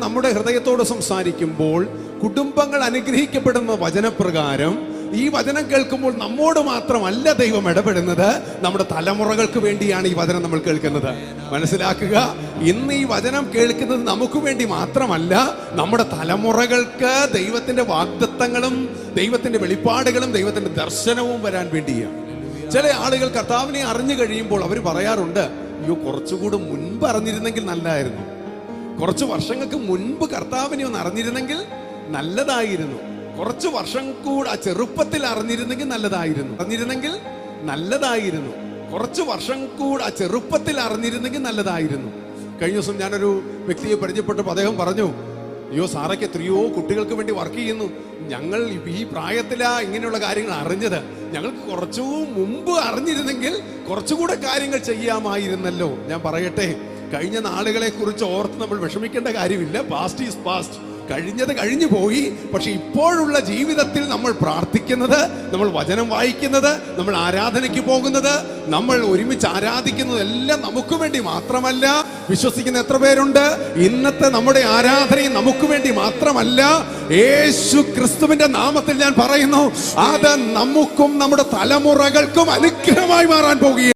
നമ്മുടെ ഹൃദയത്തോട് സംസാരിക്കുമ്പോൾ, കുടുംബങ്ങൾ അനുഗ്രഹിക്കപ്പെടുന്ന വചനപ്രകാരം ഈ വചനം കേൾക്കുമ്പോൾ നമ്മോട് മാത്രമല്ല ദൈവം ഇടപെടുന്നത്, നമ്മുടെ തലമുറകൾക്ക് വേണ്ടിയാണ് ഈ വചനം നമ്മൾ കേൾക്കുന്നത്. മനസ്സിലാക്കുക, ഇന്ന് ഈ വചനം കേൾക്കുന്നത് നമുക്ക് വേണ്ടി മാത്രമല്ല, നമ്മുടെ തലമുറകൾക്ക് ദൈവത്തിന്റെ വാഗ്ദത്തങ്ങളും ദൈവത്തിന്റെ വെളിപ്പാടുകളും ദൈവത്തിന്റെ ദർശനവും വരാൻ വേണ്ടിയാണ്. ചില ആളുകൾ കർത്താവിനെ അറിഞ്ഞു കഴിയുമ്പോൾ അവർ പറയാറുണ്ട്, അയ്യോ കുറച്ചുകൂടി മുൻപ് അറിഞ്ഞിരുന്നെങ്കിൽ നല്ലതായിരുന്നു, കുറച്ച് വർഷങ്ങൾക്ക് മുൻപ് കർത്താവിനെ ഒന്ന് അറിഞ്ഞിരുന്നെങ്കിൽ നല്ലതായിരുന്നു, കുറച്ച് വർഷം കൂടെ ആ ചെറുപ്പത്തിൽ അറിഞ്ഞിരുന്നെങ്കിൽ നല്ലതായിരുന്നു, കുറച്ച് വർഷം കൂടെ ആ ചെറുപ്പത്തിൽ അറിഞ്ഞിരുന്നെങ്കിൽ നല്ലതായിരുന്നു. കഴിഞ്ഞ ദിവസം ഞാനൊരു വ്യക്തിയെ പരിചയപ്പെട്ടപ്പോൾ അദ്ദേഹം പറഞ്ഞു, അയ്യോ സാറയ്ക്ക് എത്രയോ കുട്ടികൾക്ക് വേണ്ടി വർക്ക് ചെയ്യുന്നു, ഞങ്ങൾ ഈ പ്രായത്തിലാ ഇങ്ങനെയുള്ള കാര്യങ്ങൾ അറിഞ്ഞത്, ഞങ്ങൾക്ക് കുറച്ചു മുമ്പ് അറിഞ്ഞിരുന്നെങ്കിൽ കുറച്ചുകൂടെ കാര്യങ്ങൾ ചെയ്യാമായിരുന്നല്ലോ. ഞാൻ പറയട്ടെ, കഴിഞ്ഞ നാളുകളെ കുറിച്ച് ഓർത്ത് നമ്മൾ വിഷമിക്കേണ്ട കാര്യമില്ല. പാസ്റ്റ് ഈസ് പാസ്റ്റ്, കഴിഞ്ഞത് കഴിഞ്ഞു പോയി. പക്ഷെ ഇപ്പോഴുള്ള ജീവിതത്തിൽ നമ്മൾ പ്രാർത്ഥിക്കുന്നത്, നമ്മൾ വചനം വായിക്കുന്നത്, നമ്മൾ ആരാധനയ്ക്ക് പോകുന്നത്, നമ്മൾ ഒരുമിച്ച് ആരാധിക്കുന്നത് എല്ലാം നമുക്ക് വേണ്ടി മാത്രമല്ല. വിശ്വസിക്കുന്ന എത്ര പേരുണ്ട്? ഇന്നത്തെ നമ്മുടെ ആരാധനയും നമുക്ക് വേണ്ടി മാത്രമല്ല, യേശു ക്രിസ്തുവിന്റെ നാമത്തിൽ ഞാൻ പറയുന്നു, അത് നമുക്കും നമ്മുടെ തലമുറകൾക്കും അനുഗ്രഹമായി മാറാൻ പോകുകയാണ്.